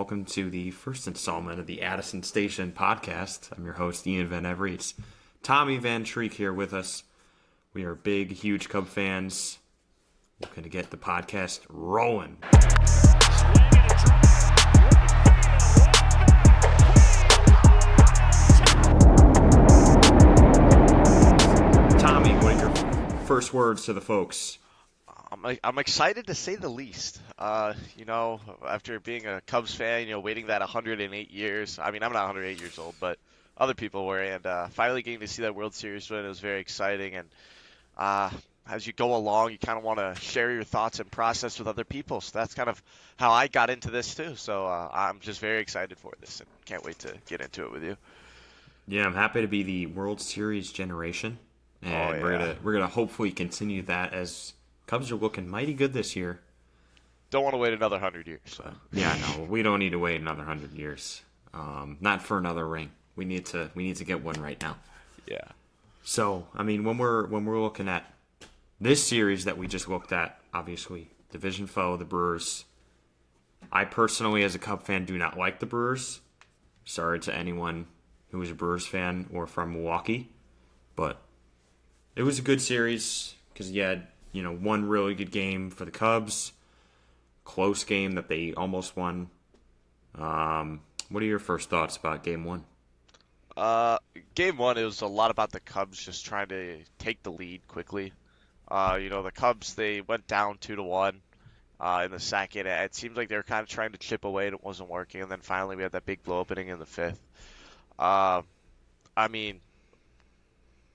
Welcome to the first installment of the Addison Station podcast. I'm your host, Ian Van Every. It's Tommy Van Treeck here with us. We are big, huge Cub fans. We're going to get the podcast rolling. Tommy, what are your first words to the folks? I'm excited to say the least. After being a Cubs fan, waiting that 108 years. I mean, I'm not 108 years old, but other people were, and finally getting to see that World Series win, it was very exciting. And uh, as you go along, you kind of want to share your thoughts and process with other people. So that's kind of how I got into this too. So I'm just very excited for this, and can't wait to get into it with you. Yeah, I'm happy to be the World Series generation, Oh and yeah. we're gonna hopefully continue that as Cubs are looking mighty good this year. Don't want to wait another 100 years. So. Yeah, no, we don't need to wait another 100 years. Not for another ring. We need to get one right now. Yeah. So, I mean, when we're looking at this series that we just looked at, obviously division foe, the Brewers. I personally, as a Cub fan, do not like the Brewers. Sorry to anyone who is a Brewers fan or from Milwaukee, but it was a good series because you had one really good game for the Cubs, close game that they almost won. What are your first thoughts about Game One? Game one, it was a lot about the Cubs just trying to take the lead quickly. The Cubs, they went down 2-1 in the second. It seemed like they were kind of trying to chip away and it wasn't working. And then finally we had that big blow opening in the fifth. Uh, I mean,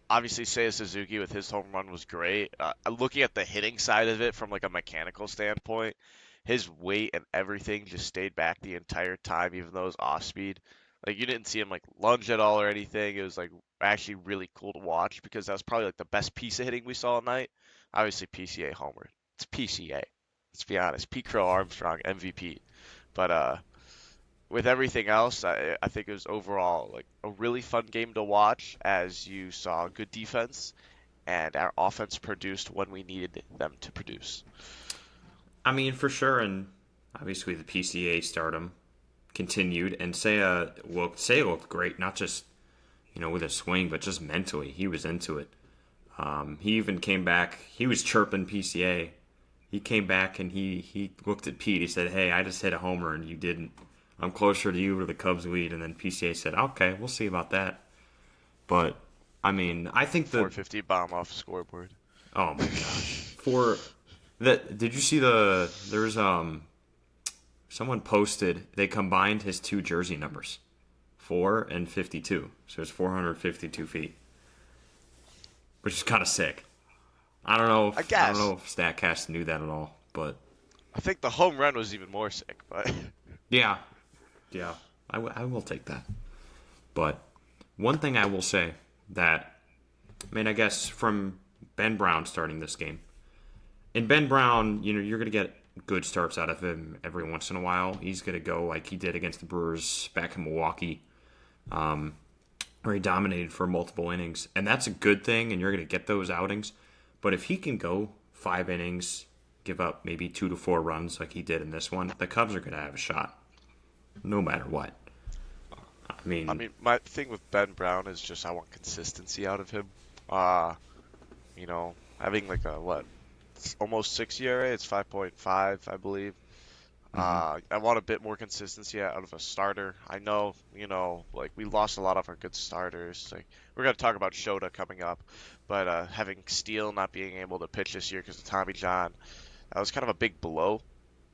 obviously Seiya Suzuki with his home run was great. Looking at the hitting side of it from like a mechanical standpoint, his weight and everything just stayed back the entire time, even though it was off speed. Like you didn't see him like lunge at all or anything. It was like actually really cool to watch because that was probably like the best piece of hitting we saw all night. Obviously PCA homer. It's PCA. Let's be honest. Pete Crow Armstrong MVP. But with everything else, I think it was overall like a really fun game to watch as you saw good defense and our offense produced when we needed them to produce. I mean, for sure, and obviously the PCA stardom continued, and Seiya looked great, not just with his swing, but just mentally. He was into it. He even came back. He was chirping PCA. He came back and he looked at Pete. He said, "Hey, I just hit a homer and you didn't. I'm closer to you or the Cubs lead." And then PCA said, "Okay, we'll see about that." But I mean, I think the 450 bomb off scoreboard. oh my gosh, for that. Did you see there's someone posted they combined his two jersey numbers, 4 and 52, so it's 452 feet, which is kind of sick. I don't know. I I don't guess. know if Statcast knew that at all, but I think the home run was even more sick, but yeah, yeah, I will take that. But one thing I will say that, I mean, I guess from Ben Brown starting this game, and Ben Brown, you're going to get good starts out of him every once in a while. He's going to go like he did against the Brewers back in Milwaukee, where he dominated for multiple innings. And that's a good thing, and you're going to get those outings. But if he can go 5 innings, give up maybe 2 to 4 runs like he did in this one, the Cubs are going to have a shot, no matter what. I I mean, mean, my thing with Ben Brown is just I want consistency out of him. Uh, Having like a what, it's almost 6 ERA, it's 5.5, I believe. mhm. I want a bit more consistency out of a starter. I know, like we lost a lot of our good starters. Like we're gonna talk about Shota coming up, but having Steele not being able to pitch this year because of Tommy John, that was kind of a big blow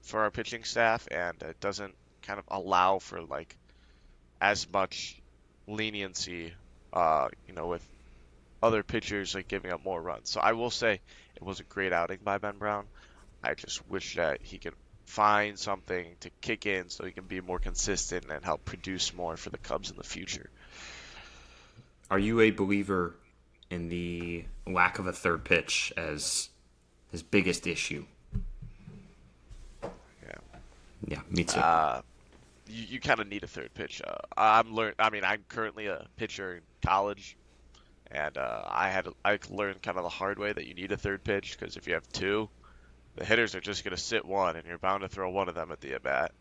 for our pitching staff, and it doesn't kind of allow for like as much leniency, with other pitchers like giving up more runs. So I will say it was a great outing by Ben Brown. I just wish that he could find something to kick in so he can be more consistent and help produce more for the Cubs in the future. Are you a believer in the lack of a third pitch as his biggest issue? Yeah. Yeah, me too. You kind of need a third pitch. I'm currently a pitcher in college, and I learned kind of the hard way that you need a third pitch because if you have two, the hitters are just gonna sit one, and you're bound to throw one of them at the at bat.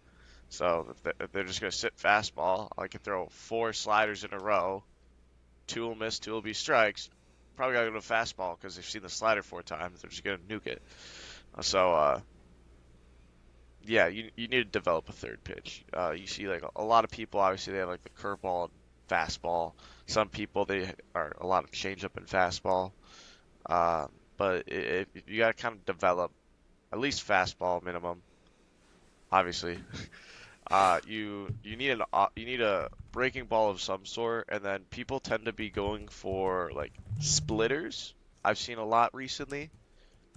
So if they're just going to sit fastball, I can throw 4 sliders in a row. 2 will miss, 2 will be strikes. Probably got to go to fastball because they've seen the slider 4 times. They're just going to nuke it. So, yeah, you need to develop a third pitch. You see, like a lot of people, obviously, they have like the curveball and fastball. Some people, they are a lot of changeup and fastball. Uh, but if you got to kind of develop at least fastball minimum, obviously. You need a breaking ball of some sort, and then people tend to be going for like splitters. I've seen a lot recently.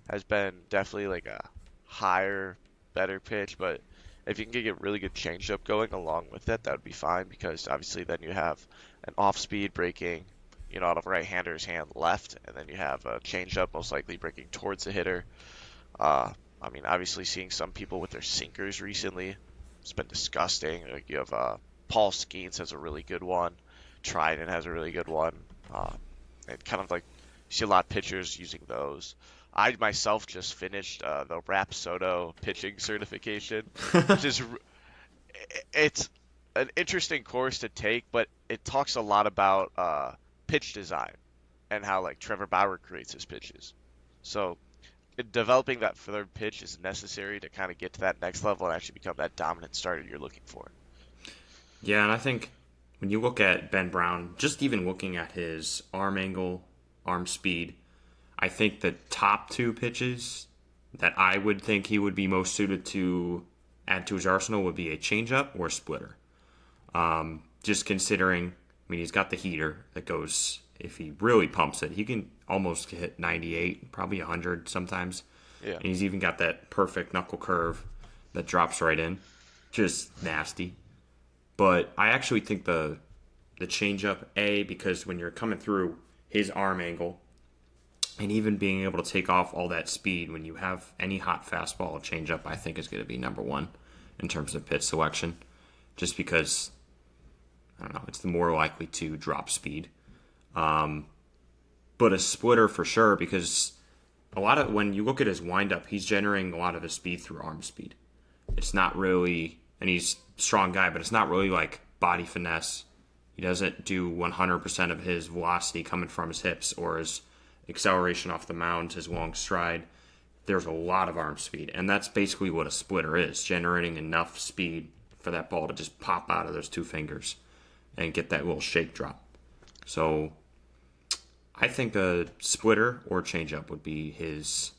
Has been definitely like a higher, better pitch, but if you can get a really good changeup going along with it, that would be fine because obviously then you have an off-speed breaking, out of right-hander's hand left, and then you have a changeup most likely breaking towards the hitter. Uh, I mean, obviously seeing some people with their sinkers recently, it's been disgusting. Like you have Paul Skeens has a really good one, Trident has a really good one, and kind of like you see a lot of pitchers using those. I myself just finished the Rapsodo pitching certification, which is it's an interesting course to take, but it talks a lot about pitch design and how like Trevor Bauer creates his pitches. So developing that third pitch is necessary to kind of get to that next level and actually become that dominant starter you're looking for. Yeah, and I think when you look at Ben Brown, just even looking at his arm angle, arm speed, I think the top 2 pitches that I would think he would be most suited to add to his arsenal would be a changeup or a splitter. Just considering, I mean, he's got the heater that goes, if he really pumps it, he can almost hit 98, probably 100 sometimes. Yeah. And he's even got that perfect knuckle curve that drops right in. Just nasty. But I actually think the changeup, because when you're coming through his arm angle, and even being able to take off all that speed when you have any hot fastball or changeup, I think is going to be number 1 in terms of pitch selection. Just because, I don't know, it's the more likely to drop speed. But a splitter for sure, because when you look at his windup, he's generating a lot of his speed through arm speed. It's not really, and he's a strong guy, but it's not really like body finesse. He doesn't do 100% of his velocity coming from his hips or his acceleration off the mound, his long stride. There's a lot of arm speed, and that's basically what a splitter is, generating enough speed for that ball to just pop out of those 2 fingers and get that little shake drop. So I think a splitter or changeup would be his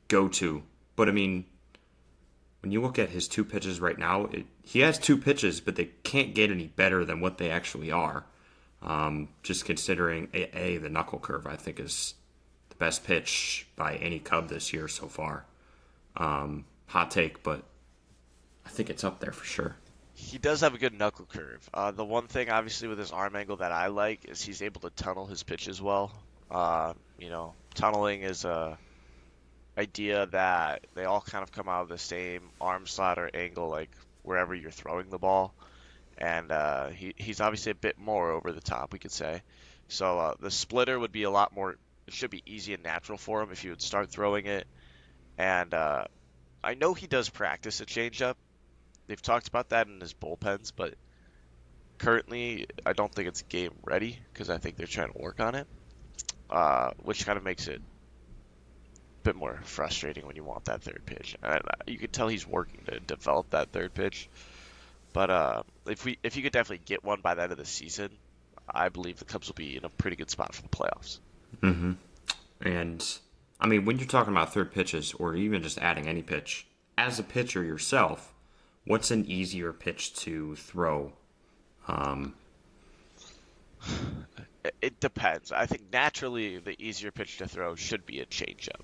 go-to. But I mean, when you look at his 2 pitches right now, he has 2 pitches, but they can't get any better than what they actually are. Just considering the knuckle curve, I think is the best pitch by any Cub this year so far. Hot take, but I think it's up there for sure. He does have a good knuckle curve. The one thing, obviously, with his arm angle that I like is he's able to tunnel his pitches well. Tunneling is a idea that they all kind of come out of the same arm slot or angle, like wherever you're throwing the ball. And he's obviously a bit more over the top, we could say. So the splitter would be a lot more. It should be easy and natural for him if he would start throwing it. And I know he does practice a changeup. They've talked about that in his bullpens, but currently I don't think it's game ready because I think they're trying to work on it, which kind of makes it a bit more frustrating when you want that third pitch. And you can tell he's working to develop that third pitch. But if you could definitely get one by the end of the season, I believe the Cubs will be in a pretty good spot for the playoffs. Mm-hmm. And I mean, when you're talking about third pitches or even just adding any pitch, as a pitcher yourself, what's an easier pitch to throw? It depends. I think naturally the easier pitch to throw should be a changeup.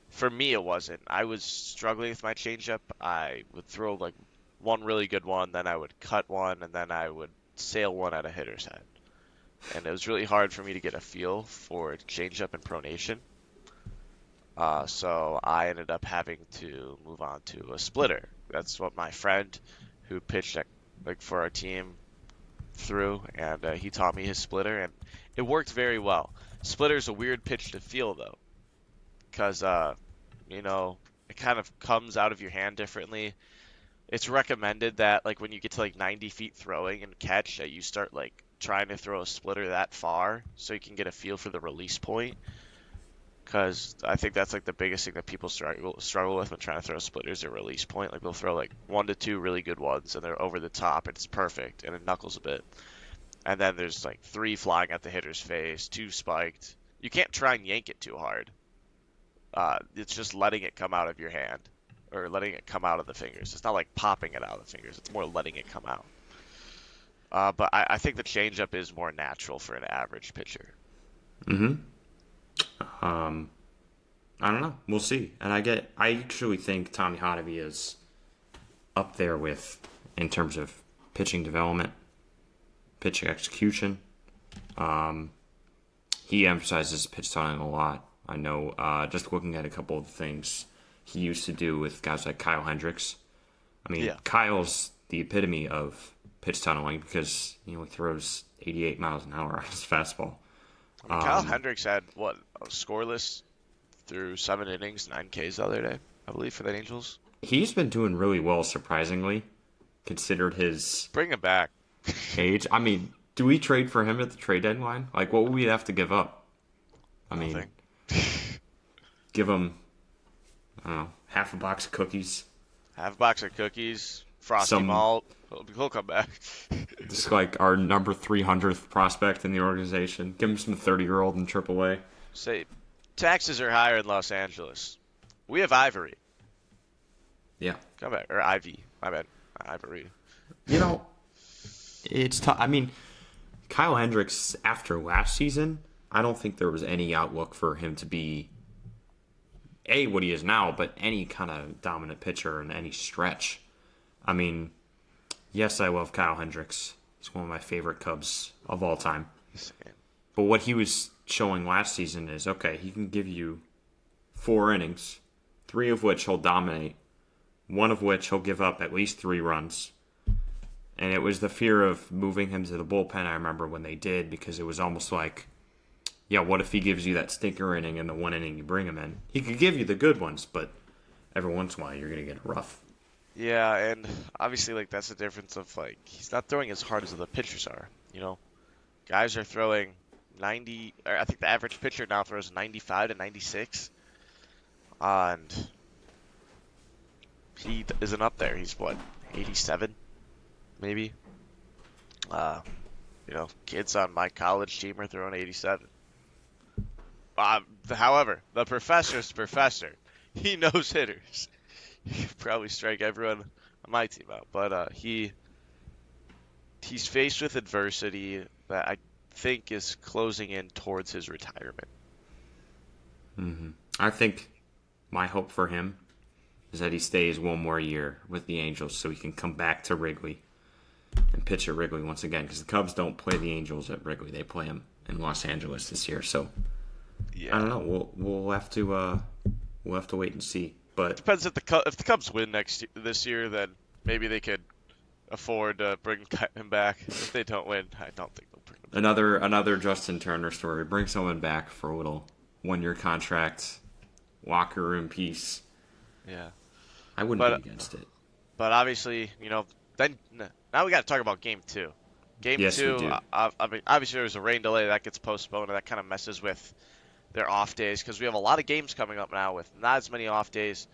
For me, it wasn't. I was struggling with my changeup. I would throw like one really good one, then I would cut one, and then I would sail one at a hitter's head. And it was really hard for me to get a feel for changeup and pronation. So I ended up having to move on to a splitter. That's what my friend who pitched for our team threw, and he taught me his splitter, and it worked very well. Splitter's a weird pitch to feel, though, because, it kind of comes out of your hand differently. it's recommended that like when you get to like 90 feet throwing and catch, that you start like trying to throw a splitter that far so you can get a feel for the release point. Because I think that's like the biggest thing that people struggle with when trying to throw splitters, their release point. Like they'll throw like 1 to 2 really good ones and they're over the top and it's perfect and it knuckles a bit. And then there's like 3 flying at the hitter's face, 2 spiked. You can't try and yank it too hard. It's just letting it come out of your hand or letting it come out of the fingers. It's not like popping it out of the fingers. It's more letting it come out. But I think the changeup is more natural for an average pitcher. Mm-hmm. I don't know. We'll see. And I actually think Tommy Hotovy is up there with, in terms of pitching development, pitching execution. He emphasizes pitch timing a lot. I know, just looking at a couple of things he used to do with guys like Kyle Hendricks. I mean, yeah. Kyle's the epitome of pitch tunneling because, he throws 88 miles an hour on his fastball. Kyle Hendricks had, scoreless through 7 innings, 9 Ks the other day, I believe, for the Angels. He's been doing really well, surprisingly, considered his... Bring him back. age. I mean, do we trade for him at the trade deadline? Like, what would we have to give up? Nothing. Give him, I don't know, half a box of cookies. Half a box of cookies, frosty malt. He'll come back. Just like our number 300th prospect in the organization. Give him some 30-year-old in AAA. Say, taxes are higher in Los Angeles. We have Ivory. Yeah. Come back. Or Ivy. My bad. Ivory. It's tough. I mean, Kyle Hendricks, after last season, I don't think there was any outlook for him to be, what he is now, but any kind of dominant pitcher in any stretch. I mean, yes, I love Kyle Hendricks. He's one of my favorite Cubs of all time. But what he was showing last season is, okay, he can give you 4 innings, 3 of which he'll dominate, 1 of which he'll give up at least 3 runs. And it was the fear of moving him to the bullpen, I remember, when they did, because it was almost like, what if he gives you that stinker inning and the 1 inning you bring him in? He could give you the good ones, but every once in a while you're going to get rough. Yeah, and obviously, that's the difference of, he's not throwing as hard as the pitchers are, Guys are throwing 90, or I think the average pitcher now throws 95 to 96. And he isn't up there. He's, 87? Maybe. Kids on my college team are throwing 87. However, the professor's the professor. He knows hitters. He could probably strike everyone on my team out, but he's faced with adversity that I think is closing in towards his retirement. Mm-hmm. I think my hope for him is that he stays one more year with the Angels so he can come back to Wrigley and pitch at Wrigley once again, because the Cubs don't play the Angels at Wrigley; they play them in Los Angeles this year. So I don't know. We'll have to wait and see. But it depends if the Cubs win this year, then maybe they could afford to bring him back. If they don't win, I don't think they'll bring him back. Another Justin Turner story. Bring someone back for a little 1-year contract, locker room piece. Yeah, I wouldn't be against it. But obviously, then now we got to talk about Game 2. Game 2, we do. I mean, obviously there was a rain delay that gets postponed, and that kind of messes with their off days, because we have a lot of games coming up now with not as many off days,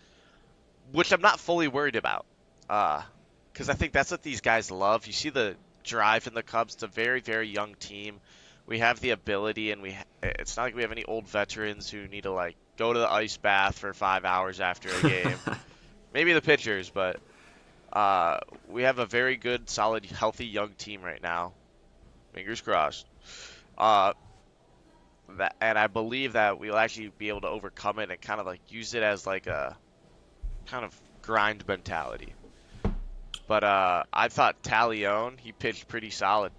which I'm not fully worried about, because I think that's what these guys love. You see the drive in the Cubs. It's a very, very young team. We have the ability, and it's not like we have any old veterans who need to go to the ice bath for 5 hours after a game. Maybe the pitchers, but we have a very good, solid, healthy young team right now. Fingers crossed. And I believe that we'll actually be able to overcome it and kind of use it as a kind of grind mentality. But I thought Talion, he pitched pretty solid.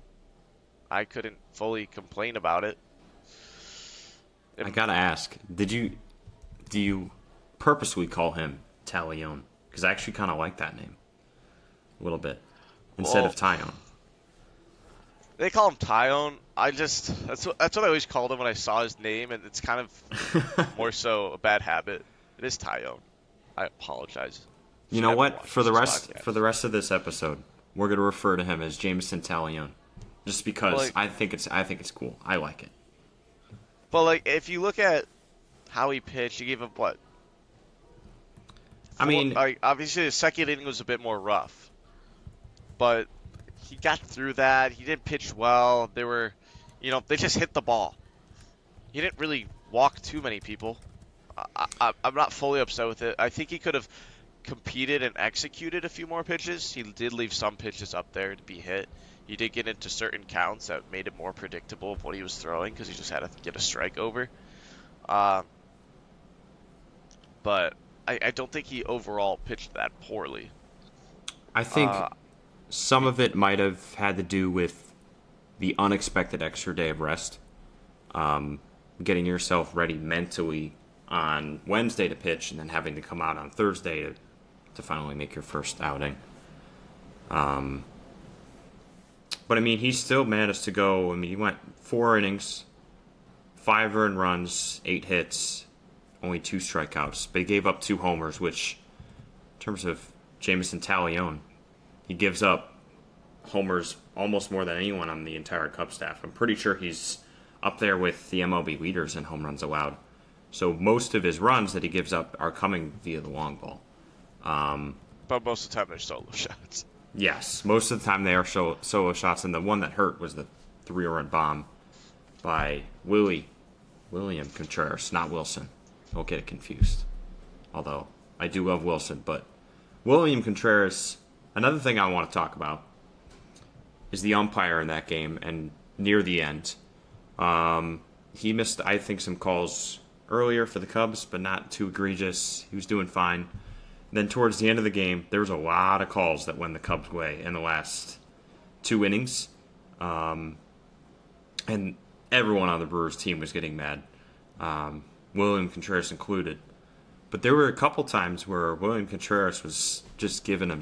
I couldn't fully complain about it. I gotta ask, do you purposely call him Talion? Because I actually kind of like that name a little bit instead of Tyon. They call him Tyon. That's what I always called him when I saw his name, and it's kind of more so a bad habit. It is Tyon. I apologize. You know Everyone what? watches this podcast. For the rest of this episode, we're gonna refer to him as Jameson Taillon, just because I think it's cool. I like it. But like, if you look at how he pitched, he gave up what? I mean, Obviously the second inning was a bit more rough, but he got through that. He didn't pitch well. They just hit the ball. He didn't really walk too many people. I'm not fully upset with it. I think he could have competed and executed a few more pitches. He did leave some pitches up there to be hit. He did get into certain counts that made it more predictable of what he was throwing because he just had to get a strike over. But I don't think he overall pitched that poorly. I think some of it might have had to do with the unexpected extra day of rest. Getting yourself ready mentally on Wednesday to pitch and then having to come out on Thursday to finally make your first outing. But I mean, he still managed to go. I mean, he went 4 innings, 5 earned runs, 8 hits, only 2 strikeouts. But he gave up 2 homers, which, in terms of Jameson Taillon, he gives up homers almost more than anyone on the entire Cubs staff. I'm pretty sure he's up there with the MLB leaders in home runs allowed. So most of his runs that he gives up are coming via the long ball. But most of the time they're solo shots. Yes, most of the time they are solo shots, and the one that hurt was the 3-run bomb by William Contreras, not Wilson. Don't get it confused. Although, I do love Wilson, but William Contreras, another thing I want to talk about is the umpire in that game, and near the end. He missed, I think, some calls earlier for the Cubs, but not too egregious. He was doing fine. Then towards the end of the game, there was a lot of calls that went the Cubs' way in the last 2 innings. And everyone on the Brewers team was getting mad, William Contreras included. But there were a couple times where William Contreras was just giving him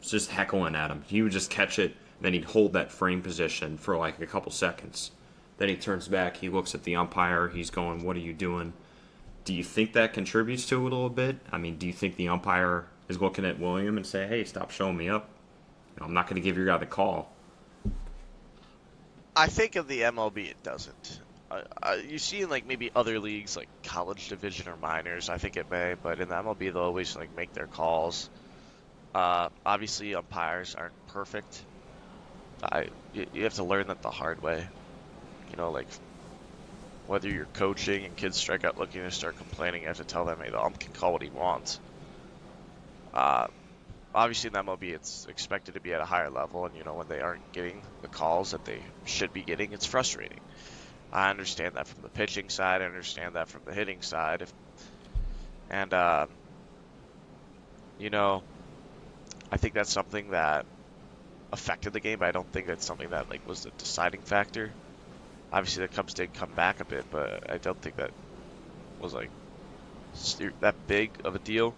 just heckling at him. He would just catch it, then he'd hold that frame position for like a couple seconds. Then he turns back, he looks at the umpire, he's going, "What are you doing?" Do you think that contributes to it a little bit? I mean, do you think the umpire is looking at William and say, "Hey, stop showing me up. I'm not going to give your guy the call"? I think of the MLB, it doesn't. You see in like maybe other leagues like college division or minors, I think it may, but in the MLB they'll always like make their calls. Obviously, umpires aren't perfect. You have to learn that the hard way. Like whether you're coaching and kids strike out looking to start complaining, you have to tell them, hey, the ump can call what he wants. Obviously in the MLB, it's expected to be at a higher level, and when they aren't getting the calls that they should be getting, it's frustrating. I understand that from the pitching side. I understand that from the hitting side. I think that's something that affected the game, but I don't think that's something that was the deciding factor. Obviously, the Cubs did come back a bit, but I don't think that was that big of a deal.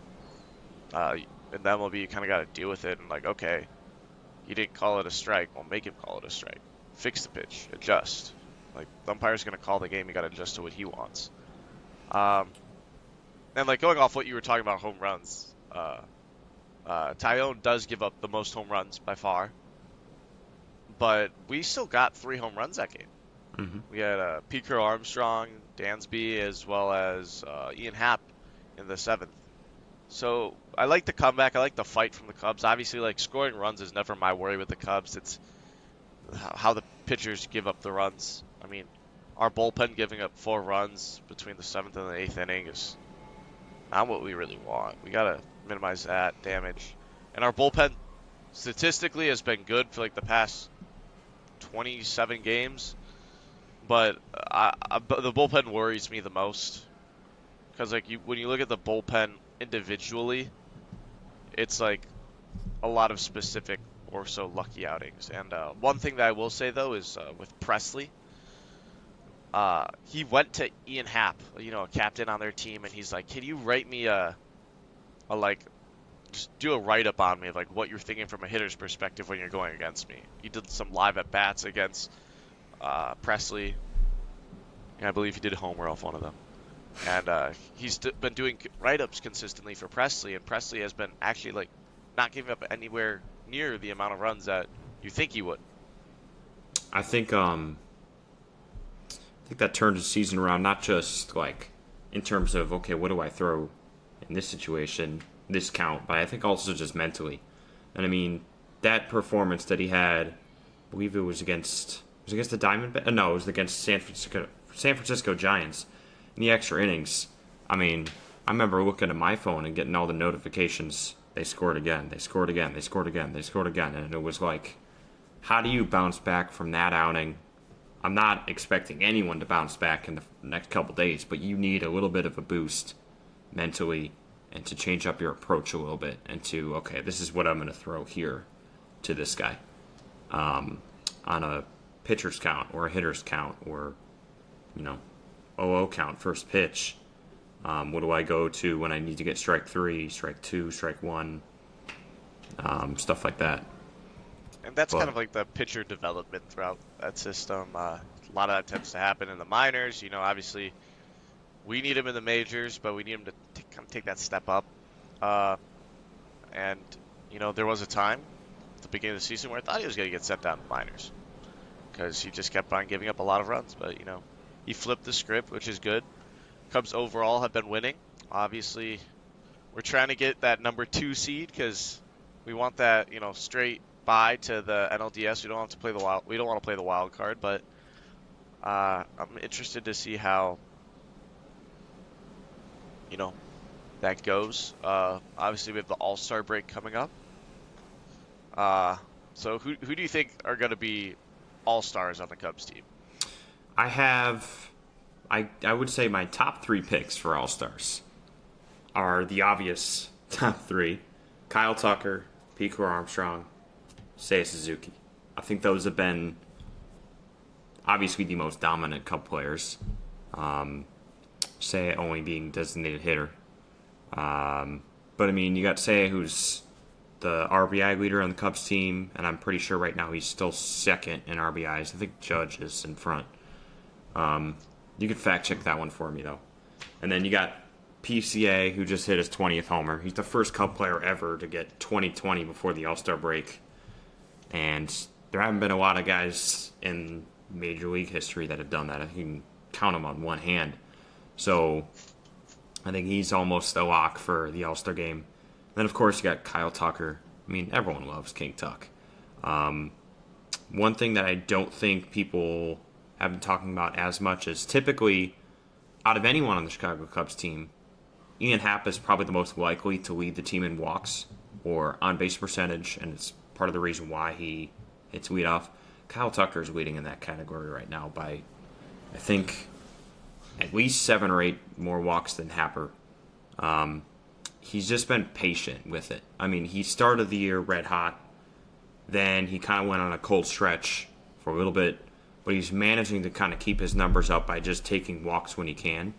In the MLB, you kind of got to deal with it and okay, you didn't call it a strike. Well, make him call it a strike. Fix the pitch. Adjust. The umpire's going to call the game. You got to adjust to what he wants. And going off what you were talking about, home runs. Taillon does give up the most home runs by far, but we still got 3 home runs that game. Mm-hmm. We had Pico Armstrong, Dansby, as well as Ian Happ in the 7th. So I like the comeback. I like the fight from the Cubs. Obviously, scoring runs is never my worry with the Cubs. It's how the pitchers give up the runs. I mean, our bullpen giving up 4 runs between the 7th and the 8th inning is not what we really want. We got to minimize that damage. And our bullpen statistically has been good for the past 27 games. But the bullpen worries me the most because when you look at the bullpen individually, it's a lot of specific or so lucky outings. And one thing that I will say though is with Presley, he went to Ian Happ, a captain on their team, and he's like, "Can you write me just do a write-up on me of what you're thinking from a hitter's perspective when you're going against me?" He did some live at bats against Presley. And I believe he did a homer off one of them. And he's been doing write-ups consistently for Presley, and Presley has been actually like not giving up anywhere near the amount of runs that you think he would. I think that turned his season around, not just like in terms of, okay, what do I throw in this situation, this count, but I think also just mentally. And I mean, that performance that he had, I believe it was against the Diamondbacks. No, it was against San Francisco Giants in the extra innings. I mean, I remember looking at my phone and getting all the notifications. They scored again. They scored again. They scored again. They scored again. And it was like, how do you bounce back from that outing? I'm not expecting anyone to bounce back in the next couple days, but you need a little bit of a boost mentally and to change up your approach a little bit and to, okay, this is what I'm going to throw here to this guy on a pitcher's count or a hitter's count or, 0-0 count, first pitch. What do I go to when I need to get strike 3, strike 2, strike 1, stuff like that. And that's kind of like the pitcher development throughout that system. A lot of that tends to happen in the minors. Obviously, we need him in the majors, but we need him to kind of take that step up. And there was a time at the beginning of the season where I thought he was going to get sent down to the minors because he just kept on giving up a lot of runs. But, he flipped the script, which is good. Cubs overall have been winning. Obviously, we're trying to get that number 2 seed because we want that, straight bye to the NLDS. We don't want to play the wild card, but I'm interested to see how that goes. Obviously, we have the All-Star break coming up. So who do you think are going to be All-Stars on the Cubs team? I would say my top 3 picks for All-Stars are the obvious top 3: Kyle Tucker, Pete Armstrong, Seiya Suzuki. I think those have been obviously the most dominant Cub players. Seiya only being designated hitter. But I mean, you got Seiya, who's the RBI leader on the Cubs team, and I'm pretty sure right now he's still second in RBIs. I think Judge is in front. You could fact check that one for me though. And then you got PCA, who just hit his 20th homer. He's the first Cub player ever to get 20-20 before the All-Star break. And there haven't been a lot of guys in Major League history that have done that. You can count them on one hand. So I think he's almost a lock for the All-Star game. Then, of course, you got Kyle Tucker. I mean, everyone loves King Tuck. One thing that I don't think people have been talking about as much is typically, out of anyone on the Chicago Cubs team, Ian Happ is probably the most likely to lead the team in walks or on-base percentage, and it's part of the reason why he hits leadoff. Kyle Tucker is leading in that category right now by, I think, at least 7 or 8 more walks than Happer. He's just been patient with it. I mean, he started the year red hot. Then he kind of went on a cold stretch for a little bit. But he's managing to kind of keep his numbers up by just taking walks when he can.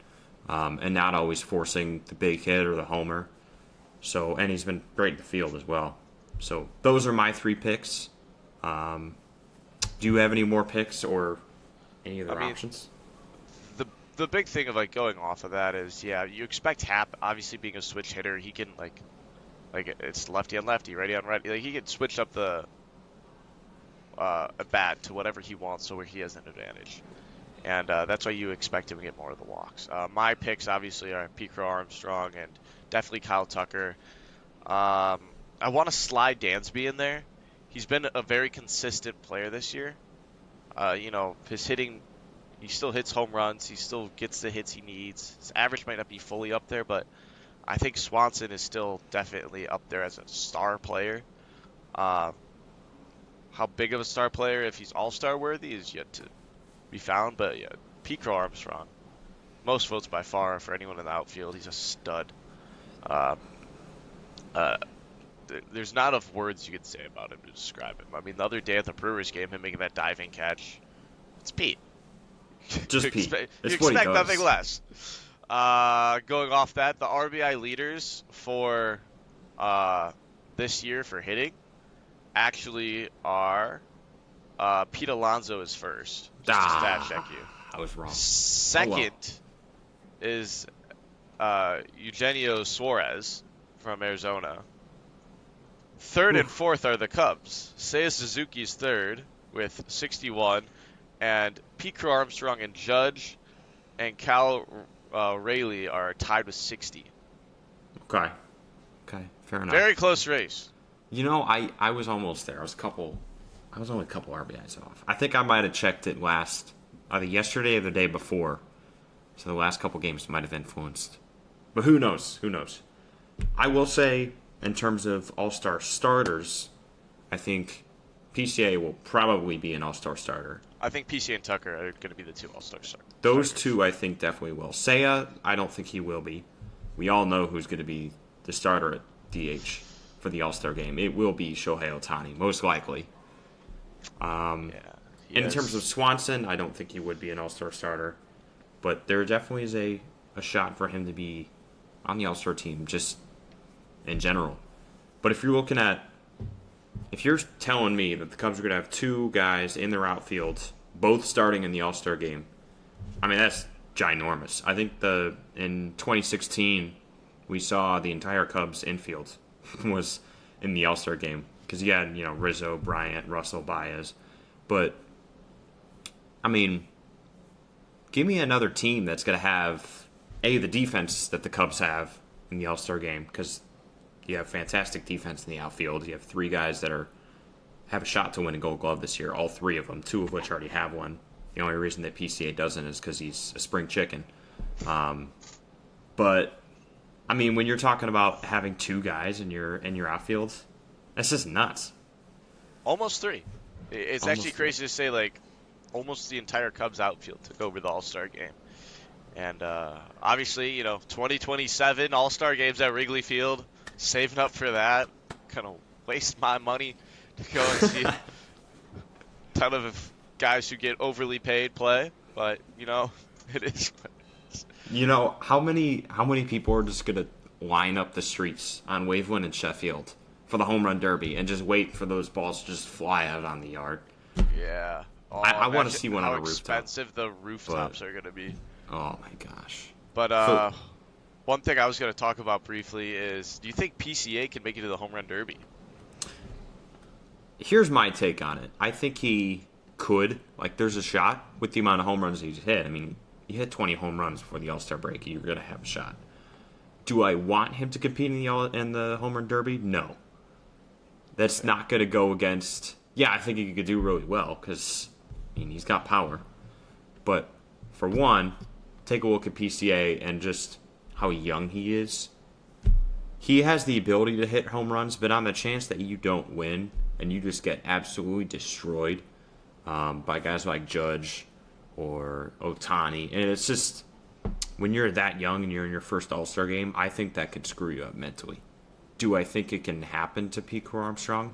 And not always forcing the big hit or the homer. And he's been great in the field as well. So those are my 3 picks. Do you have any more picks or any other options? The big thing of going off of that is, you expect Hap, obviously being a switch hitter, he can like it's lefty on lefty, righty on righty. He can switch up the a bat to whatever he wants, so where he has an advantage, and that's why you expect him to get more of the walks. My picks obviously are Pete Armstrong and definitely Kyle Tucker. I want to slide Dansby in there. He's been a very consistent player this year. His hitting, he still hits home runs. He still gets the hits he needs. His average might not be fully up there, but I think Swanson is still definitely up there as a star player. How big of a star player, if he's all-star worthy, is yet to be found. But yeah, Pete Armstrong, most votes by far for anyone in the outfield. He's a stud. There's not enough words you could say about him to describe him. I mean, the other day at the Brewers game, him making that diving catch, it's Pete. Just Pete. You expect nothing less. Going off that, the RBI leaders for this year for hitting actually are Pete Alonso is first. Just to stat check you. I was wrong. Second is Eugenio Suarez from Arizona. Third and fourth are the Cubs. Seiya Suzuki's third with 61, and Pete Crow Armstrong and Judge and Cal Rayleigh are tied with 60. Okay. Okay, fair enough. Very close race. I was almost there. I was only a couple RBIs off. I think I might have checked it either yesterday or the day before. So the last couple games might have influenced. But who knows? Who knows? I will say, in terms of all-star starters, I think PCA will probably be an all-star starter. I think PC and Tucker are going to be the two all-star starters. Those two, I think, definitely will. Seiya, I don't think he will be. We all know who's going to be the starter at DH for the all-star game. It will be Shohei Ohtani, most likely. And in terms of Swanson, I don't think he would be an all-star starter. But there definitely is a shot for him to be on the all-star team, just in general. But if you're telling me that the Cubs are going to have two guys in their outfield, both starting in the all-star game, I mean, that's ginormous. I think in 2016, we saw the entire Cubs infield was in the all-star game. Because you had, Rizzo, Bryant, Russell, Baez. But, I mean, give me another team that's going to have, the defense that the Cubs have in the all-star game. Because you have fantastic defense in the outfield. You have three guys that have a shot to win a Gold Glove this year. All three of them, two of which already have one. The only reason that PCA doesn't is because he's a spring chicken. But, I mean, when you're talking about having two guys in your outfield, that's just nuts. Almost three. It's actually crazy to say, almost the entire Cubs outfield took over the All-Star game. And obviously, 2027 All-Star games at Wrigley Field, saving up for that. Kind of waste my money to go and see a ton of guys who get overly paid play. But, it is what it is. How many people are just going to line up the streets on Waveland and Sheffield for the home run derby and just wait for those balls to just fly out on the yard? Yeah. Oh, I want to see one on a How rooftop. expensive the rooftops are going to be. Oh, my gosh. But one thing I was going to talk about briefly is, do you think PCA can make it to the home run derby? Here's my take on it. I think he could. There's a shot with the amount of home runs he's hit. I mean, he hit 20 home runs before the All-Star break. You're going to have a shot. Do I want him to compete in the home run derby? No. That's not going to go against... Yeah, I think he could do really well because, he's got power. But, for one, take a look at PCA and just how young he is. He has the ability to hit home runs, but on the chance that you don't win and you just get absolutely destroyed by guys like Judge or Ohtani, and it's just... When you're that young and you're in your first All-Star game, I think that could screw you up mentally. Do I think it can happen to Pete Crow Armstrong?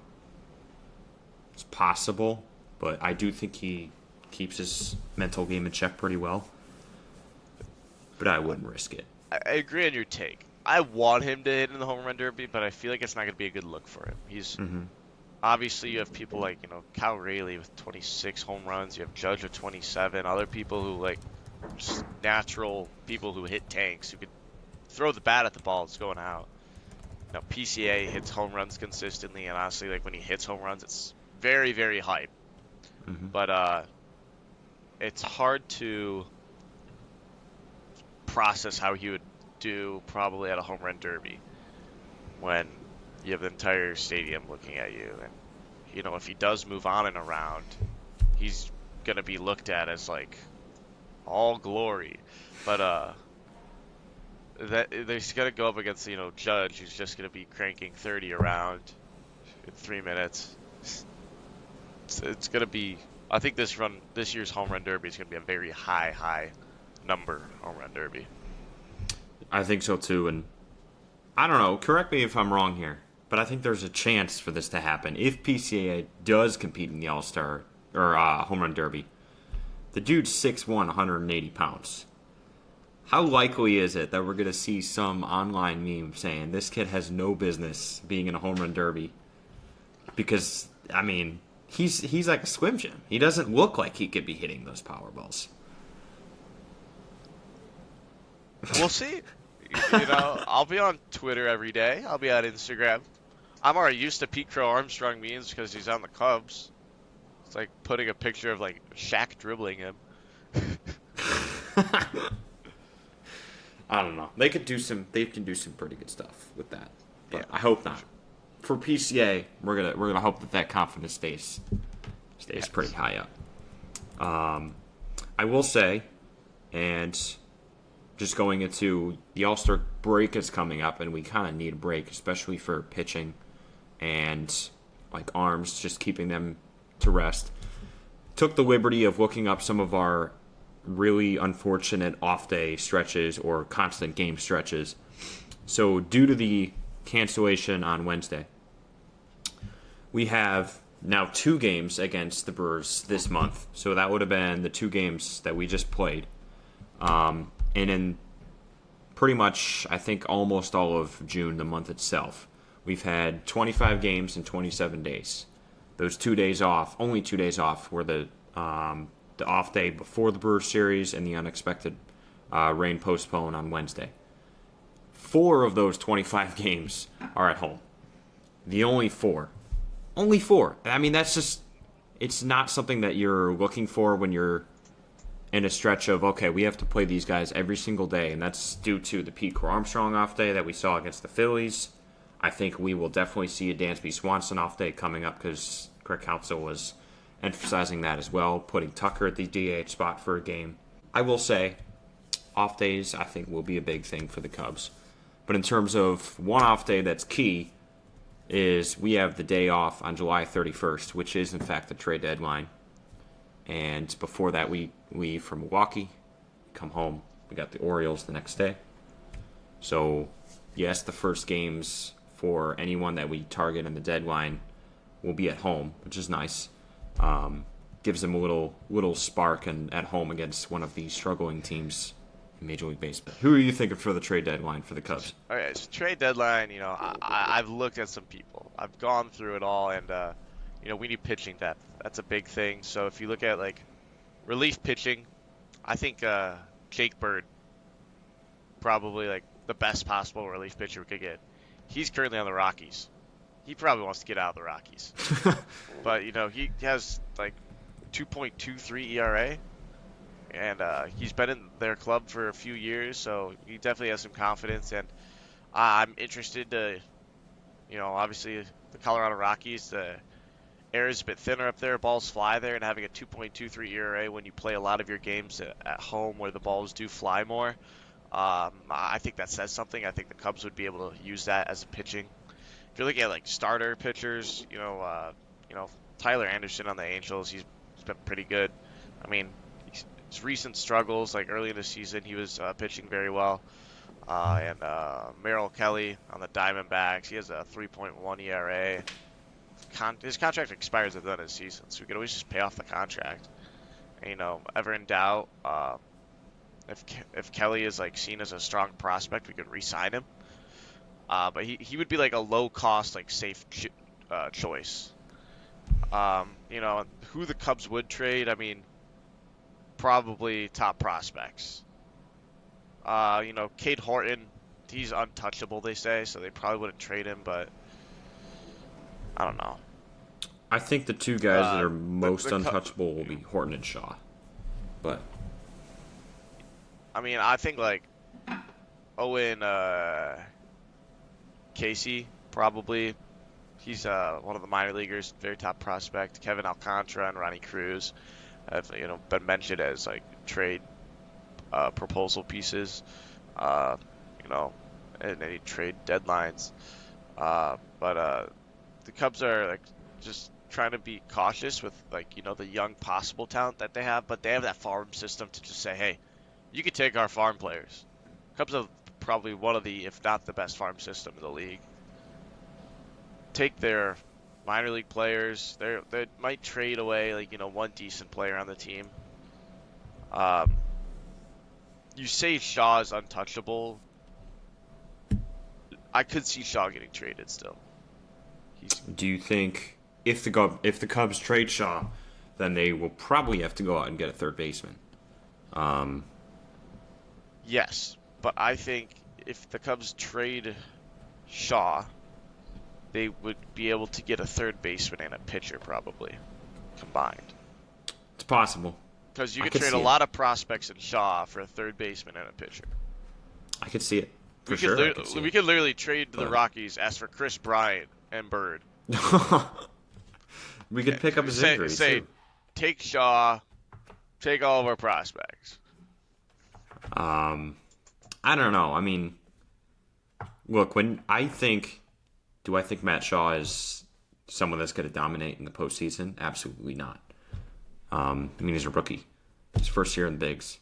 It's possible, but I do think he keeps his mental game in check pretty well. But I wouldn't risk it. I agree on your take. I want him to hit in the home run derby, but I feel like it's not going to be a good look for him. He's obviously, you have people like Cal Rayleigh with 26 home runs. You have Judge with 27. Other people who just natural people who hit tanks who could throw the bat at the ball. It's going out. PCA hits home runs consistently, and honestly, when he hits home runs, it's very, very hype. But it's hard to process how he would do probably at a home run derby when you have the entire stadium looking at you. And, if he does move on in a round, he's going to be looked at as, all glory. But he's going to go up against, Judge, who's just going to be cranking 30 around in 3 minutes. It's going to be... I think this year's home run derby is going to be a very high number home run derby. I think so too, and I don't know. Correct me if I'm wrong here, but I think there's a chance for this to happen if PCA does compete in the All-Star or home run derby. The dude's 6'1", 180 pounds. How likely is it that we're going to see some online meme saying this kid has no business being in a home run derby? Because he's like a Slim Jim. He doesn't look like he could be hitting those power balls. We'll see. I'll be on Twitter every day. I'll be on Instagram. I'm already used to Pete Crow Armstrong memes because he's on the Cubs. It's like putting a picture of like Shaq dribbling him. I don't know. They could do some. They can do some pretty good stuff with that, Yeah. but I hope not. For PCA, we're gonna hope that confidence stays Yes. pretty high up. I will say, and just going into the All-Star break is coming up, and we kind of need a break, especially for pitching and like arms, just keeping them to rest. Took the liberty of looking up some of our really unfortunate off-day stretches or constant game stretches. So due to the cancellation on Wednesday, we have now 2 games against the Brewers this month. So that would have been the 2 games that we just played. And in pretty much, I think, almost all of June, the month itself, we've had 25 games in 27 days. Those 2 days off, only 2 days off, were the off day before the Brewers series and the unexpected rain postponed on Wednesday. 4 of those 25 games are at home. The only 4. Only 4. I mean, that's just, it's not something that you're looking for when you're in a stretch of, okay, we have to play these guys every single day, and that's due to the Pete Crow Armstrong off day that we saw against the Phillies. I think we will definitely see a Dansby Swanson off day coming up because Craig Counsell was emphasizing that as well, putting Tucker at the DH spot for a game. I will say, off days I think will be a big thing for the Cubs. But in terms of one off day that's key, is we have the day off on July 31st, which is in fact the trade deadline. And before that, we leave for Milwaukee, come home. We got the Orioles the next day. So, yes, the first games for anyone that we target in the deadline will be at home, which is nice. Gives them a little spark and at home against one of the struggling teams in Major League Baseball. Who are you thinking for the trade deadline for the Cubs? All right, so trade deadline. I've looked at some people. I've gone through it all, and we need pitching depth. That's a big thing. So if you look at like relief pitching, I think Jake Bird probably like the best possible relief pitcher we could get. He's currently on the Rockies. He probably wants to get out of the Rockies, but he has like 2.23 ERA. And he's been in their club for a few years, so he definitely has some confidence. And I'm interested to, obviously the Colorado Rockies, the air is a bit thinner up there, balls fly there, and having a 2.23 ERA when you play a lot of your games at home where the balls do fly more, I think that says something. I think the Cubs would be able to use that as a pitching. If you're looking at like starter pitchers, Tyler Anderson on the Angels, he's been pretty good. I mean, his recent struggles, like early in the season, he was pitching very well. And Merrill Kelly on the Diamondbacks, he has a 3.1 ERA. His contract expires at the end of the season, so we could always just pay off the contract. And, ever in doubt, if Kelly is like seen as a strong prospect, we could re-sign him. But he would be like a low cost, like safe choice. Who the Cubs would trade, I mean, probably top prospects. Cade Horton, he's untouchable, they say, so they probably wouldn't trade him, but I don't know. I think the 2 guys that are most untouchable will be Horton and Shaw. But I mean, I think like Owen Casey probably. He's one of the minor leaguers, very top prospect. Kevin Alcantara and Ronnie Cruz have been mentioned as like trade proposal pieces, and any trade deadlines. But the Cubs are like just trying to be cautious with like the young possible talent that they have, but they have that farm system to just say, hey, you can take our farm players. Cubs have probably one of the, if not the best farm system in the league. Take their minor league players. They might trade away like one decent player on the team. You say Shaw is untouchable. I could see Shaw getting traded still. Do you think if the Cubs trade Shaw, then they will probably have to go out and get a third baseman? Yes, but I think if the Cubs trade Shaw, they would be able to get a third baseman and a pitcher probably combined. It's possible. Because you I could could trade a see it. lot of prospects in Shaw for a third baseman and a pitcher. I could see it. For We sure, could I could see we it. could literally trade the But Rockies, ask for Chris Bryant and Bird. we could pick up his injury, Say, too. take Shaw, take all of our prospects. I don't know. I mean, look, do I think Matt Shaw is someone that's going to dominate in the postseason? Absolutely not. I mean, he's a rookie. His first year in the bigs.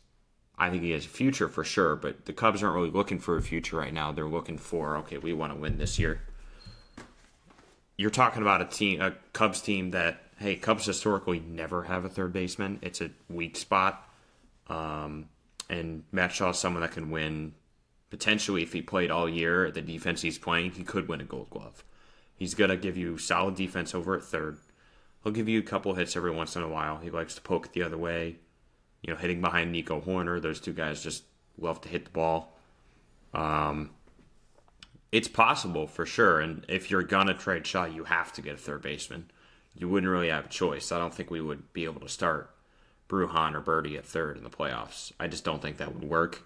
I think he has a future for sure, but the Cubs aren't really looking for a future right now. They're looking for, okay, we want to win this year. You're talking about a Cubs team that, hey, Cubs historically never have a third baseman. It's a weak spot. And Matt Shaw is someone that can win. Potentially, if he played all year, the defense he's playing, he could win a Gold Glove. He's going to give you solid defense over at third. He'll give you a couple hits every once in a while. He likes to poke it the other way. You know, hitting behind Nico Horner. Those two guys just love to hit the ball. It's possible for sure. And if you're going to trade Shaw, you have to get a third baseman. You wouldn't really have a choice. I don't think we would be able to start Brujan or Birdie at third in the playoffs. I just don't think that would work.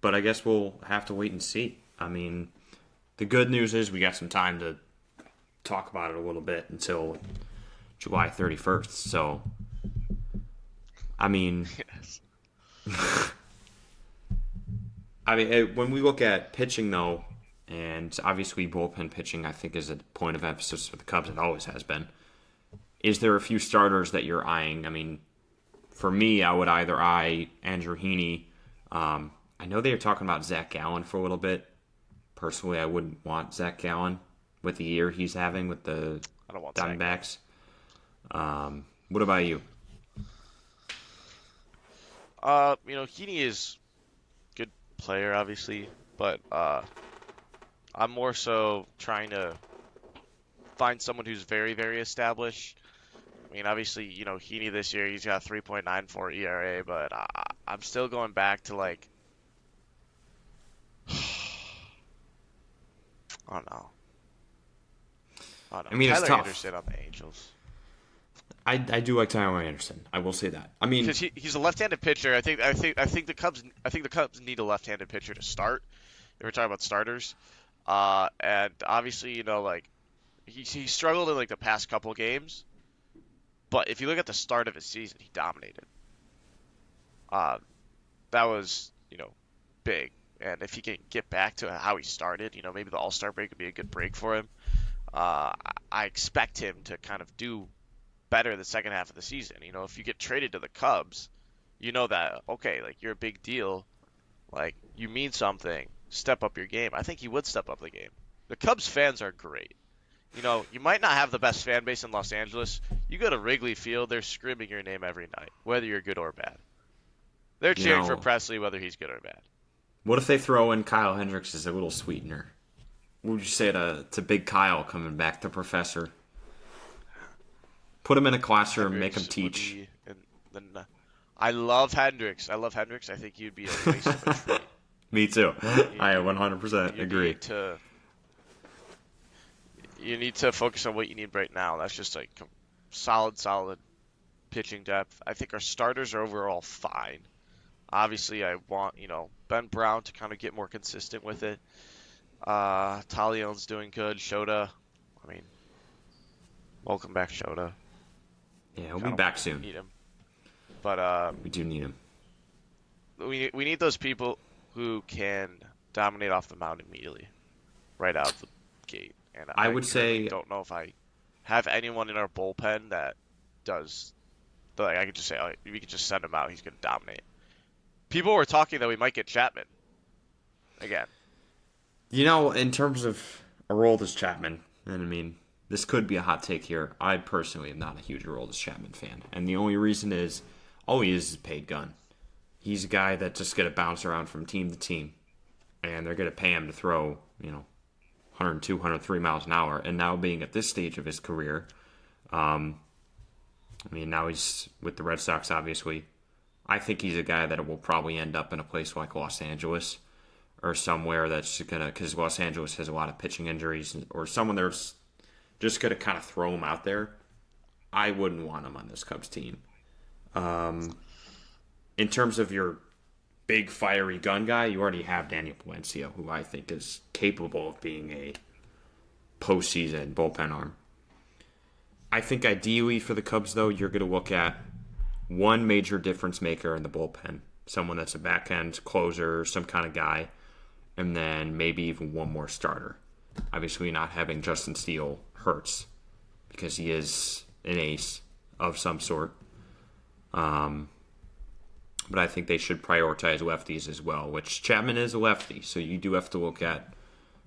But I guess we'll have to wait and see. I mean, the good news is we got some time to talk about it a little bit until July 31st. So, I mean, Yes. when we look at pitching, though, and obviously bullpen pitching, I think, is a point of emphasis for the Cubs. It always has been. Is there a few starters that you're eyeing? I mean, for me, I would either eye Andrew Heaney. I know they were talking about Zach Gallen for a little bit. Personally, I wouldn't want Zach Gallen with the year he's having with the I don't want Diamondbacks. What about you? Heaney is a good player, obviously, but I'm more so trying to find someone who's very, very established. I mean, obviously, Heaney this year, he's got 3.94 ERA, but I'm still going back to, like, I don't know. I mean, it's Tyler tough. Anderson on the Angels. I do like Tyler Anderson. I will say that. I mean, Because he's a left-handed pitcher. I think the Cubs need a left-handed pitcher to start. If we're talking about starters, and obviously, he struggled in like the past couple games, but if you look at the start of his season, he dominated. That was big, and if he can get back to how he started, maybe the All-Star break would be a good break for him. I expect him to kind of do better the second half of the season. If you get traded to the Cubs, that, okay, like, you're a big deal. Like, you mean something. Step up your game. I think he would step up the game. The Cubs fans are great. You might not have the best fan base in Los Angeles. You go to Wrigley Field, they're screaming your name every night, whether you're good or bad. They're cheering for Presley, whether he's good or bad. What if they throw in Kyle Hendricks as a little sweetener? What would you say to Big Kyle coming back, the professor? Put him in a classroom, make him teach. I love Hendricks. I think he'd be a waste of a trade. Me too. I 100% agree. You need to focus on what you need right now. That's just like solid pitching depth. I think our starters are overall fine. Obviously, I want Ben Brown to kind of get more consistent with it. Talion's doing good. Shota, I mean, welcome back, Shota. Yeah, he'll be back soon. Need him, but we do need him. We need those people who can dominate off the mound immediately, right out of the gate. And I would say, don't know if I have anyone in our bullpen that does. Like, I could just say, we could just send him out. He's going to dominate. People were talking that we might get Chapman again. In terms of Aroldis Chapman, and I mean, this could be a hot take here. I personally am not a huge Aroldis Chapman fan, and the only reason is all he is a paid gun. He's a guy that's just going to bounce around from team to team, and they're going to pay him to throw, 102, 103 miles an hour. And now being at this stage of his career, now he's with the Red Sox, obviously. I think he's a guy that will probably end up in a place like Los Angeles or somewhere that's going to, because Los Angeles has a lot of pitching injuries, or someone there's just going to kind of throw him out there. I wouldn't want him on this Cubs team. In terms of your big fiery gun guy, you already have Daniel Valencia, who I think is capable of being a postseason bullpen arm. I think ideally for the Cubs, though, you're going to look at one major difference maker in the bullpen, someone that's a back end closer, some kind of guy, and then maybe even one more starter. Obviously, not having Justin Steele hurts because he is an ace of some sort. But I think they should prioritize lefties as well, which Chapman is a lefty, so you do have to look at,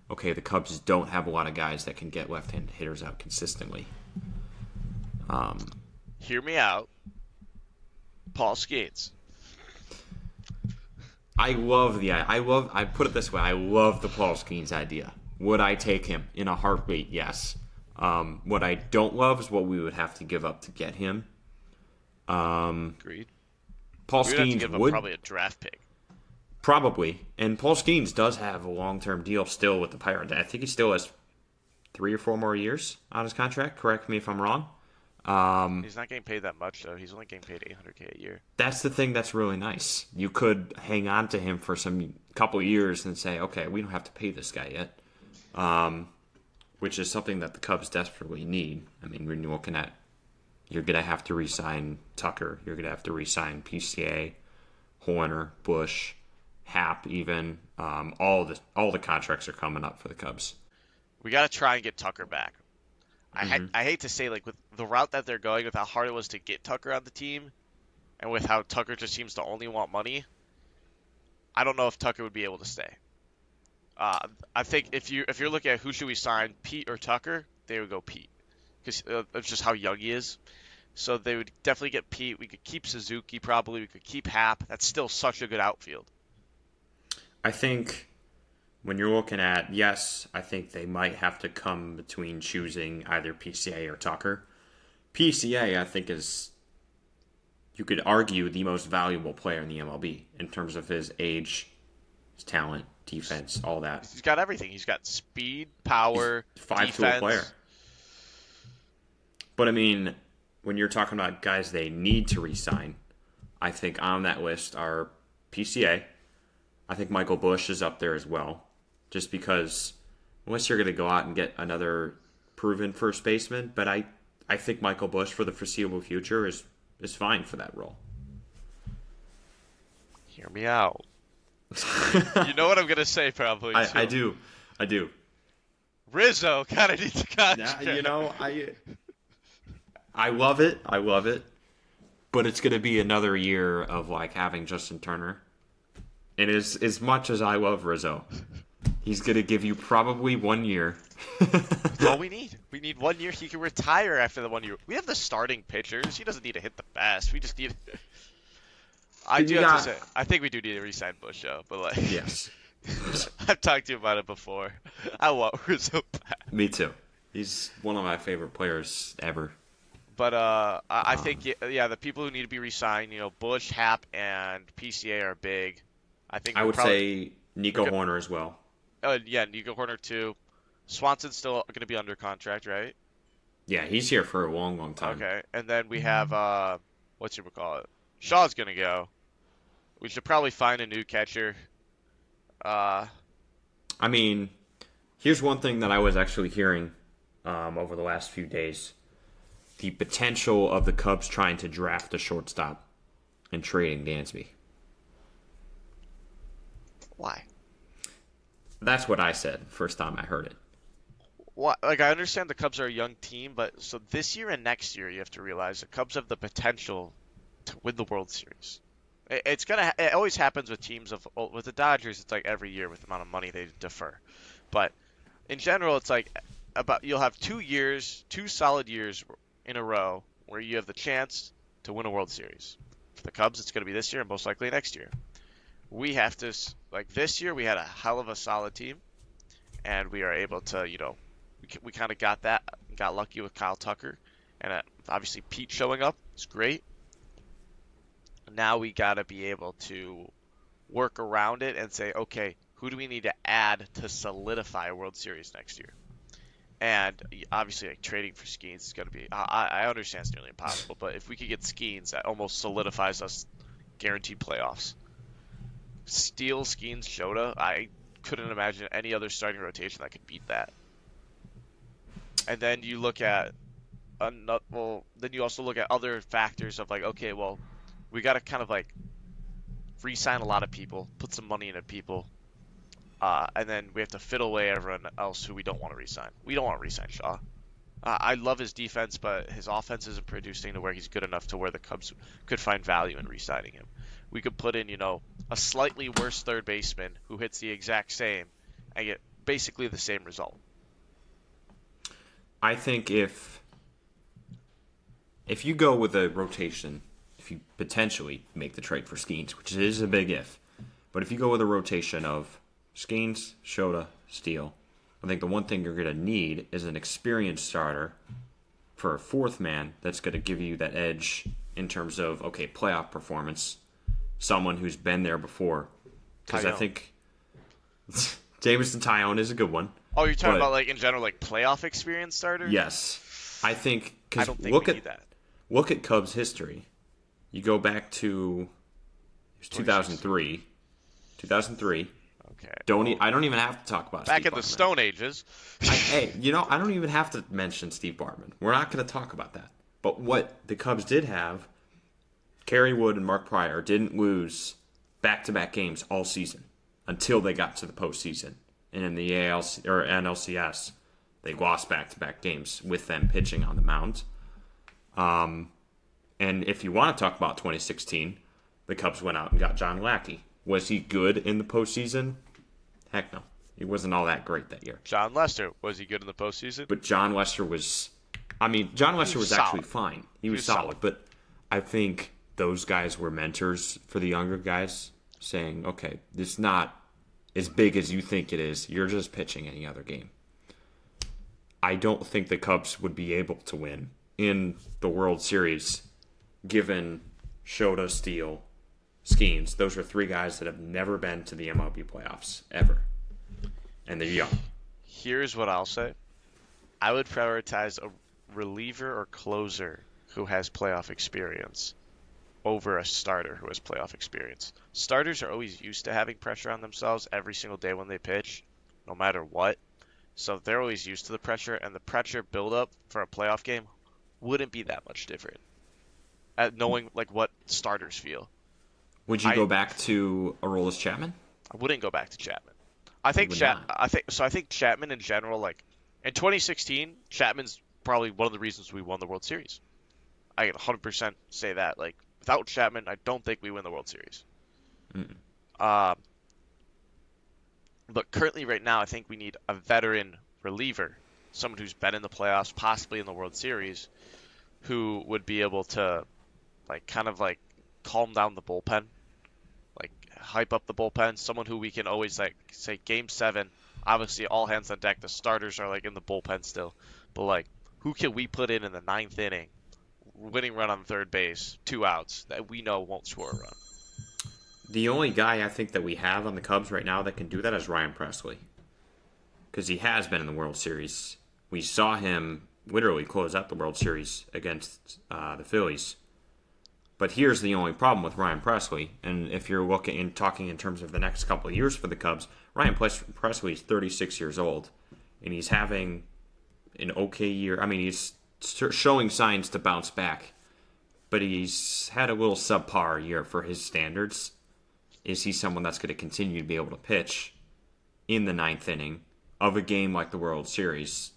okay, the Cubs don't have a lot of guys that can get left-handed hitters out consistently. Hear me out. Paul Skeens. I put it this way, I love the Paul Skeens idea. Would I take him in a heartbeat? Yes. What I don't love is what we would have to give up to get him. Agreed. Paul We would have to Skeens give him would probably a draft pick. probably, and Paul Skeens does have a long-term deal still with the Pirates. I think he still has 3 or 4 more years on his contract. Correct me if I'm wrong. He's not getting paid that much, though. He's only getting paid $800K a year. That's the thing that's really nice. You could hang on to him for some couple years and say, okay, we don't have to pay this guy yet, which is something that the Cubs desperately need. I mean, when you're looking at, you're going to have to re-sign Tucker. You're going to have to re-sign PCA, Horner, Bush, Happ even. All the contracts are coming up for the Cubs. We got to try and get Tucker back. I hate to say, like, with the route that they're going, with how hard it was to get Tucker on the team, and with how Tucker just seems to only want money, I don't know if Tucker would be able to stay. I think if you're looking at who should we sign, Pete or Tucker, they would go Pete, because of just how young he is. So they would definitely get Pete. We could keep Suzuki probably. We could keep Happ. That's still such a good outfield. I think when you're looking at, yes, I think they might have to come between choosing either PCA or Tucker. PCA, I think, is, you could argue, the most valuable player in the MLB in terms of his age, his talent, defense, all that. He's got everything. He's got speed, power, He's a 5-tool defense. player. But, I mean, when you're talking about guys they need to re-sign, I think on that list are PCA. I think Michael Bush is up there as well. Just because, unless you're going to go out and get another proven first baseman, but I think Michael Bush for the foreseeable future is fine for that role. Hear me out. You know what I'm going to say probably, too. I do. Rizzo kind of needs a contract. I love it. But it's going to be another year of like having Justin Turner. And as much as I love Rizzo, he's going to give you probably 1 year. That's all we need. We need 1 year. He can retire after the 1 year. We have the starting pitchers. He doesn't need to hit the best. We just need. I do have to say, I think we do need to re-sign Bush, though. But like, Yes. I've talked to you about it before. I want Rizzo back. Me too. He's one of my favorite players ever. But I think the people who need to be re-signed, Bush, Happ, and PCA are big. I would say Nico Horner as well. Nico Horner too. Swanson's still going to be under contract, right? Yeah, he's here for a long, long time. Okay, and then we have whatchamacallit? Shaw's going to go. We should probably find a new catcher. I mean, here's one thing that I was actually hearing over the last few days: the potential of the Cubs trying to draft a shortstop and trading Dansby. Why? That's what I said first time I heard it. What? Like, I understand the Cubs are a young team, but so this year and next year, you have to realize the Cubs have the potential to win the World Series. It always happens with teams with the Dodgers. It's like every year with the amount of money they defer, but in general, it's like you'll have 2 solid years in a row where you have the chance to win a World Series. For the Cubs, it's going to be this year and most likely next year. We have to, like this year, we had a hell of a solid team, and we are able to, we kind of got lucky with Kyle Tucker, and obviously Pete showing up is great. Now we got to be able to work around it and say, okay, who do we need to add to solidify a World Series next year? And obviously, like trading for Skeens is going to be. I understand it's nearly impossible, but if we could get Skeens, that almost solidifies us guaranteed playoffs. Steele, Skeens, Shota, I couldn't imagine any other starting rotation that could beat that. And then you look at then you also look at other factors of like, okay, well, we got to kind of like re-sign a lot of people, put some money into people, and then we have to fiddle away everyone else who we don't want to re-sign. We don't want to re-sign Shaw. I love his defense, but his offense isn't producing to where he's good enough to where the Cubs could find value in re-signing him. We could put in, a slightly worse third baseman who hits the exact same and get basically the same result. I think if you go with a rotation, if you potentially make the trade for Skeens, which is a big if, but if you go with a rotation of Skeens, Shota, Steele, I think the one thing you're going to need is an experienced starter for a fourth man that's going to give you that edge in terms of, okay, playoff performance, someone who's been there before. Because I think Jameson Taillon is a good one. Oh, you're talking about like in general, like playoff experience starter? Yes. I think, I don't think we need that. Look at Cubs history. You go back to 2003. 2003. Okay. I don't even have to talk about back Steve in the Bartman. Stone Ages. I don't even have to mention Steve Bartman. We're not going to talk about that. But what the Cubs did have, Kerry Wood and Mark Pryor didn't lose back-to-back games all season until they got to the postseason. And in the NLCS, they lost back-to-back games with them pitching on the mound. And if you want to talk about 2016, the Cubs went out and got John Lackey. Was he good in the postseason? Heck no. He wasn't all that great that year. John Lester, was he good in the postseason? But John Lester was actually fine. He was solid. But I think those guys were mentors for the younger guys, saying, okay, it's not as big as you think it is. You're just pitching any other game. I don't think the Cubs would be able to win in the World Series given Shota, Steele, Skeens. Those are three guys that have never been to the MLB playoffs, ever. And they're young. Here's what I'll say. I would prioritize a reliever or closer who has playoff experience over a starter who has playoff experience. Starters are always used to having pressure on themselves every single day when they pitch, no matter what. So they're always used to the pressure, and the pressure buildup for a playoff game wouldn't be that much different. At knowing like what starters feel. Would you go back to Aroldis Chapman? I wouldn't go back to Chapman. I think Chapman in general, like in 2016, Chapman's probably one of the reasons we won the World Series. I can 100% say that. Like without Chapman, I don't think we win the World Series. But currently, right now, I think we need a veteran reliever, someone who's been in the playoffs, possibly in the World Series, who would be able to, like, kind of like calm down the bullpen, like hype up the bullpen. Someone who we can always like say Game 7, obviously all hands on deck. The starters are like in the bullpen still, but like who can we put in the 9th inning, winning run on third base, 2 outs that we know won't score a run. The only guy I think that we have on the Cubs right now that can do that is Ryan Presley, because he has been in the World Series. We saw him literally close out the World Series against the Phillies. But here's the only problem with Ryan Presley, and if you're talking in terms of the next couple of years for the Cubs, Ryan Presley is 36 years old, and he's having an okay year. I mean, he's showing signs to bounce back, but he's had a little subpar year for his standards. Is he someone that's going to continue to be able to pitch in the 9th inning of a game like the World Series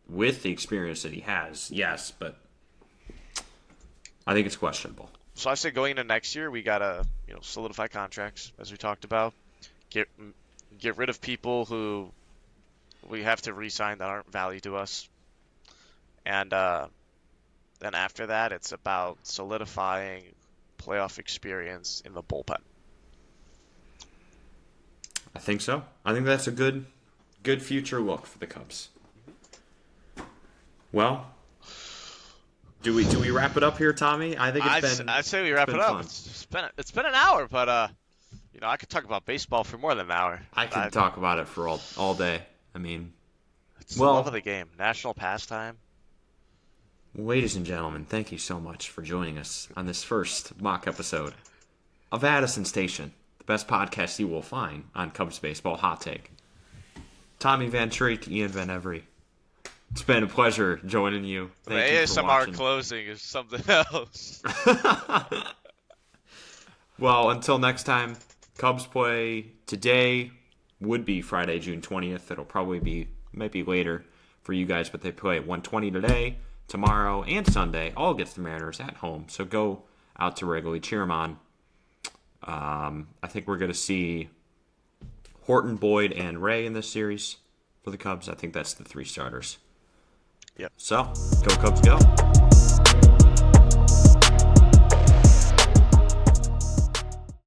with the experience that he has? Yes, but I think it's questionable. So I say going into next year, we gotta solidify contracts as we talked about. Get rid of people who we have to re-sign that aren't value to us, and then after that, it's about solidifying playoff experience in the bullpen. I think so. I think that's a good future look for the Cubs. Well, Do we wrap it up here, Tommy? I think I'd say we wrap it up. Fun. It's been an hour, but I could talk about baseball for more than an hour. I could talk about it for all day. I mean, it's the love of the game, national pastime. Ladies and gentlemen, thank you so much for joining us on this first mock episode of Addison Station, the best podcast you will find on Cubs baseball hot take. Tommy Van Treeck, Ian Van Every. It's been a pleasure joining you. Thank you for ASMR watching. closing is something else. Well, until next time, Cubs play today. Would be Friday, June 20th. Might be later for you guys, but they play at 1:20 today, tomorrow, and Sunday. All against the Mariners at home. So go out to Wrigley, cheer them on. I think we're going to see Horton, Boyd, and Ray in this series for the Cubs. I think that's the 3 starters. Yep. So, go Cubs, go.